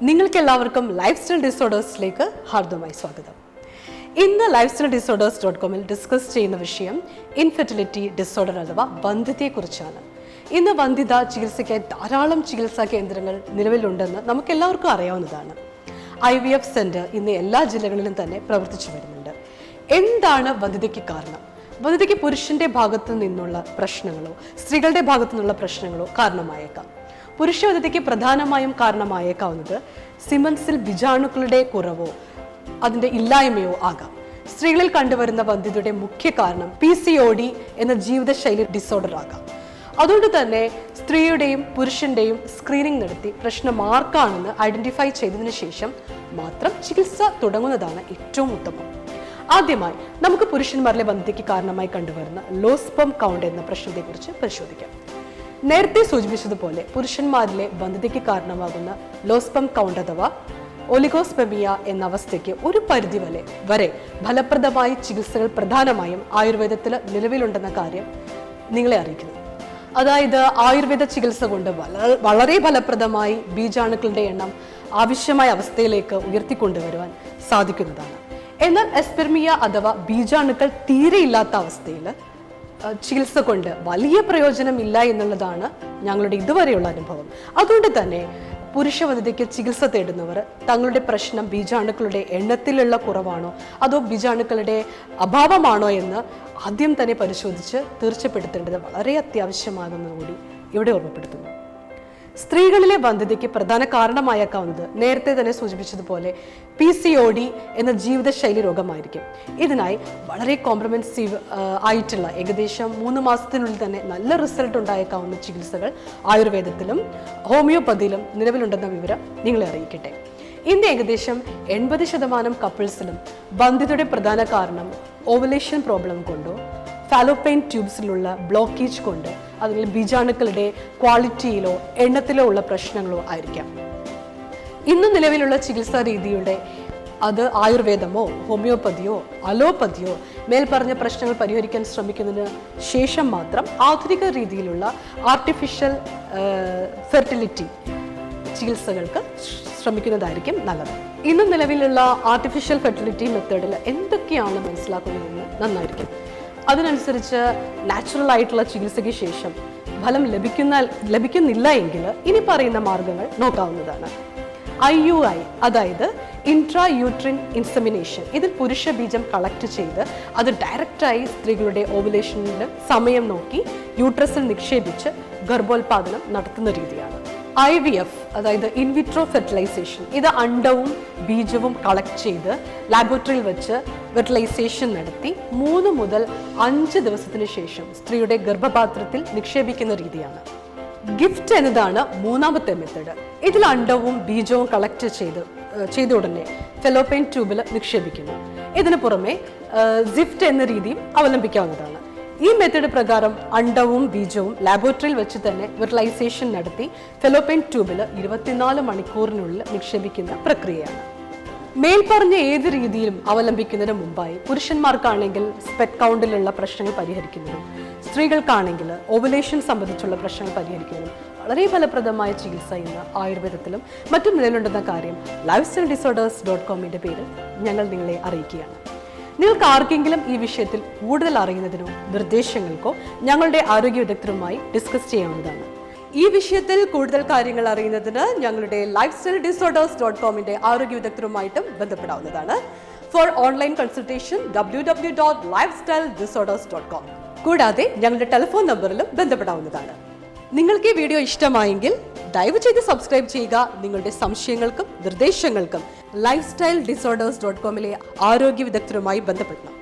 നിങ്ങൾക്കെല്ലാവർക്കും life style ഡിസോർഡേഴ്സിലേക്ക് ഹാർദവമായി സ്വാഗതം. ഇന്ന് ലൈഫ് സ്റ്റൈൽ ഡിസോർഡേഴ്സ്.comൽ ഡിസ്കസ് ചെയ്യുന്ന വിഷയം ഇൻഫെർട്ടിലിറ്റി ഡിസോർഡർ അഥവാ വന്ധ്യതയെക്കുറിച്ചാണ്. ഇന്ന് വന്ധ്യത ചികിത്സയ്ക്കായി ധാരാളം ചികിത്സാ കേന്ദ്രങ്ങൾ നിലവിലുണ്ടെന്ന് നമുക്കെല്ലാവർക്കും അറിയാവുന്നതാണ്. IVF സെന്റർ ഇന്ന് എല്ലാ ജില്ലകളിലും തന്നെ പ്രവർത്തിച്ചു വരുന്നുണ്ട്. എന്താണ് വന്ധ്യതയ്ക്ക് കാരണം? വന്ധ്യതയ്ക്ക് പുരുഷന്റെ ഭാഗത്തു നിന്നുള്ള പ്രശ്നങ്ങളോ സ്ത്രീകളുടെ ഭാഗത്തു നിന്നുള്ള പ്രശ്നങ്ങളോ കാരണമായേക്കാം. പുരുഷവന്ധ്യതയ്ക്ക് പ്രധാനമായും കാരണമായേക്കാവുന്നത് സിമൻസിൽ ബീജാണുക്കളുടെ കുറവോ അതിൻ്റെ ഇല്ലായ്മയോ ആകാം. സ്ത്രീകളിൽ കണ്ടുവരുന്ന വന്ധ്യതയുടെ മുഖ്യ കാരണം PCOD എന്ന ജീവിതശൈലി ഡിസോർഡർ ആകാം. അതുകൊണ്ട് തന്നെ സ്ത്രീയുടെയും പുരുഷന്റെയും സ്ക്രീനിങ് നടത്തി പ്രശ്നം ആർക്കാണെന്ന് ഐഡന്റിഫൈ ചെയ്തതിനു ശേഷം മാത്രം ചികിത്സ തുടങ്ങുന്നതാണ് ഏറ്റവും ഉത്തമം. ആദ്യമായി നമുക്ക് പുരുഷന്മാരിലെ വന്ധ്യതയ്ക്ക് കാരണമായി കണ്ടുവരുന്ന ലോ സ്പെർം കൗണ്ട് എന്ന പ്രശ്നത്തെക്കുറിച്ച് പരിശോധിക്കാം. നേരത്തെ സൂചിപ്പിച്ചതുപോലെ പുരുഷന്മാരിലെ വന്ധ്യതയ്ക്ക് കാരണമാകുന്ന ലോ സ്പെർം കൗണ്ട് അഥവാ ഒലിഗോസ്പെർമിയ എന്ന അവസ്ഥയ്ക്ക് ഒരു പരിധി വരെ ഫലപ്രദമായ ചികിത്സകൾ പ്രധാനമായും ആയുർവേദത്തിൽ നിലവിലുണ്ടെന്ന കാര്യം നിങ്ങളെ അറിയിക്കുന്നു. അതായത് ആയുർവേദ ചികിത്സ കൊണ്ട് വളരെ ഫലപ്രദമായി ബീജാണുക്കളുടെ എണ്ണം ആവശ്യമായ അവസ്ഥയിലേക്ക് ഉയർത്തിക്കൊണ്ടുവരുവാൻ സാധിക്കുന്നതാണ്. എന്നാൽ എസ്പെർമിയ അഥവാ ബീജാണുക്കൾ തീരെയില്ലാത്ത അവസ്ഥയിൽ ചികിത്സ കൊണ്ട് വലിയ പ്രയോജനമില്ല എന്നുള്ളതാണ് ഞങ്ങളുടെ ഇതുവരെയുള്ള അനുഭവം. അതുകൊണ്ട് തന്നെ പുരുഷവന്ധ്യതയ്ക്ക് ചികിത്സ തേടുന്നവർ തങ്ങളുടെ പ്രശ്നം ബീജാണുക്കളുടെ എണ്ണത്തിലുള്ള കുറവാണോ അതോ ബീജാണുക്കളുടെ അഭാവമാണോ എന്ന് ആദ്യം തന്നെ പരിശോധിച്ച് തീർച്ചപ്പെടുത്തേണ്ടത് വളരെ അത്യാവശ്യമാകുന്നതുകൂടി ഇവിടെ ഓർമ്മപ്പെടുത്തുന്നു. സ്ത്രീകളിലെ വന്ധ്യതയ്ക്ക് പ്രധാന കാരണമായേക്കാവുന്നത് നേരത്തെ തന്നെ സൂചിപ്പിച്ചതുപോലെ PCOD എന്ന ജീവിതശൈലി രോഗമായിരിക്കും. ഇതിനായി വളരെ കോംപ്രഹെൻസീവ് ആയിട്ടുള്ള ഏകദേശം 3 മാസത്തിനുള്ളിൽ തന്നെ നല്ല റിസൾട്ട് ഉണ്ടായേക്കാവുന്ന ചികിത്സകൾ ആയുർവേദത്തിലും ഹോമിയോപ്പതിയിലും നിലവിലുണ്ടെന്ന വിവരം നിങ്ങളെ അറിയിക്കട്ടെ. ഇന്ന് ഏകദേശം 80% കപ്പിൾസിലും വന്ധ്യതയുടെ പ്രധാന കാരണം ഓവുലേഷൻ പ്രോബ്ലം കൊണ്ടോ ഫാലോപ്പൈൻ ട്യൂബ്സിലുള്ള ബ്ലോക്കേജ് കൊണ്ട് അതിൽ ബീജാണുക്കളുടെ ക്വാളിറ്റിയിലോ എണ്ണത്തിലോ ഉള്ള പ്രശ്നങ്ങളോ ആയിരിക്കാം. ഇന്ന് നിലവിലുള്ള ചികിത്സാ രീതിയുടെ അത് ആയുർവേദമോ ഹോമിയോപ്പതിയോ അലോപ്പതിയോ മേൽപ്പറഞ്ഞ പ്രശ്നങ്ങൾ പരിഹരിക്കാൻ ശ്രമിക്കുന്നതിന് ശേഷം മാത്രം ആധുനിക രീതിയിലുള്ള ആർട്ടിഫിഷ്യൽ ഫെർട്ടിലിറ്റി ചികിത്സകൾക്ക് ശ്രമിക്കുന്നതായിരിക്കും നല്ലത്. ഇന്ന് നിലവിലുള്ള ആർട്ടിഫിഷ്യൽ ഫെർട്ടിലിറ്റി മെത്തേഡിൽ എന്തൊക്കെയാണ് മനസ്സിലാക്കുന്നതെന്ന് നന്നായിരിക്കും. അതിനനുസരിച്ച് നാച്ചുറൽ ആയിട്ടുള്ള ചികിത്സയ്ക്ക് ശേഷം ഫലം ലഭിക്കുന്നില്ല എങ്കിൽ ഇനി പറയുന്ന മാർഗങ്ങൾ നോക്കാവുന്നതാണ്. IUI അതായത് ഇൻട്രാ യൂട്രിൻ ഇൻസെമിനേഷൻ. ഇതിൽ പുരുഷ ബീജം കളക്ട് ചെയ്ത് അത് ഡയറക്റ്റായി സ്ത്രീകളുടെ ഓവുലേഷനിൽ സമയം നോക്കി യൂട്രസിൽ നിക്ഷേപിച്ച് ഗർഭോത്പാദനം നടത്തുന്ന രീതിയാണ്. IVF അതായത് ഇൻവിട്രോ ഫെർട്ടിലൈസേഷൻ. ഇത് അണ്ടവും ബീജവും കളക്ട് ചെയ്ത് ലാബോറട്ടറിയിൽ വെച്ച് ഫെർട്ടിലൈസേഷൻ നടത്തി 3 മുതൽ 5 ദിവസത്തിന് ശേഷം സ്ത്രീയുടെ ഗർഭപാത്രത്തിൽ നിക്ഷേപിക്കുന്ന രീതിയാണ്. ഗിഫ്റ്റ് എന്നതാണ് മൂന്നാമത്തെ മെത്തേഡ്. ഇതിൽ അണ്ടവും ബീജവും കളക്ട് ചെയ്ത ഉടനെ ഫെലോപ്പൈൻ ട്യൂബിൽ നിക്ഷേപിക്കുന്നു. ഇതിനു പുറമെ സിഫ്റ്റ് എന്ന രീതിയും അവലംബിക്കാവുന്നതാണ്. ഈ മെത്തേഡ് പ്രകാരം അണ്ടവും ബീജവും ലാബോറട്ടറിയിൽ വെച്ച് തന്നെ ഫെർട്ടിലൈസേഷൻ നടത്തി ഫെലോപ്പൈൻ ട്യൂബിൽ 24 മണിക്കൂറിനുള്ളിൽ നിക്ഷേപിക്കുന്ന പ്രക്രിയയാണ്. മേൽപ്പറഞ്ഞ ഏത് രീതിയിലും അവലംബിക്കുന്നതിന് മുമ്പായി പുരുഷന്മാർക്കാണെങ്കിൽ സ്പെറ്റ് കൗണ്ടിലുള്ള പ്രശ്നങ്ങൾ പരിഹരിക്കുന്നതും സ്ത്രീകൾക്കാണെങ്കിൽ ഓവുലേഷൻ സംബന്ധിച്ചുള്ള പ്രശ്നങ്ങൾ പരിഹരിക്കുന്നതും വളരെ ഫലപ്രദമായ ചികിത്സ ഇന്ന് ആയുർവേദത്തിലും മറ്റും നിലവിലുണ്ടെന്ന കാര്യം ലൈഫ് സ്റ്റൈൽ ഡിസോർഡേഴ്സ്.comന്റെ പേരിൽ ഞങ്ങൾ നിങ്ങളെ അറിയിക്കുകയാണ്. നിങ്ങൾക്ക് ആർക്കെങ്കിലും ഈ വിഷയത്തിൽ കൂടുതൽ അറിയുന്നതിനോ നിർദ്ദേശങ്ങൾക്കോ ഞങ്ങളുടെ ആരോഗ്യ വിദഗ്ധരുമായി ഡിസ്കസ് ചെയ്യാവുന്നതാണ്. ഈ വിഷയത്തിൽ കൂടുതൽ കാര്യങ്ങൾ അറിയുന്നതിന് ഞങ്ങളുടെ ലൈഫ് സ്റ്റൈൽ ഡിസോർഡേഴ്സ്.comന്റെ ആരോഗ്യ വിദഗ്ധരുമായിട്ടും ബന്ധപ്പെടാവുന്നതാണ്. For online consultation www.lifestyledisorders.com. കൂടാതെ ഞങ്ങളുടെ ടെലിഫോൺ നമ്പറിലും ബന്ധപ്പെടാവുന്നതാണ്. നിങ്ങൾക്ക് ഈ വീഡിയോ ഇഷ്ടമായെങ്കിൽ ദയവ് ചെയ്ത് സബ്സ്ക്രൈബ് ചെയ്യുക. നിങ്ങളുടെ സംശയങ്ങൾക്കും നിർദ്ദേശങ്ങൾക്കും ലൈഫ് സ്റ്റൈൽ ഡിസോർഡേഴ്സ്.comലെ ആരോഗ്യ വിദഗ്ധരുമായി ബന്ധപ്പെടണം.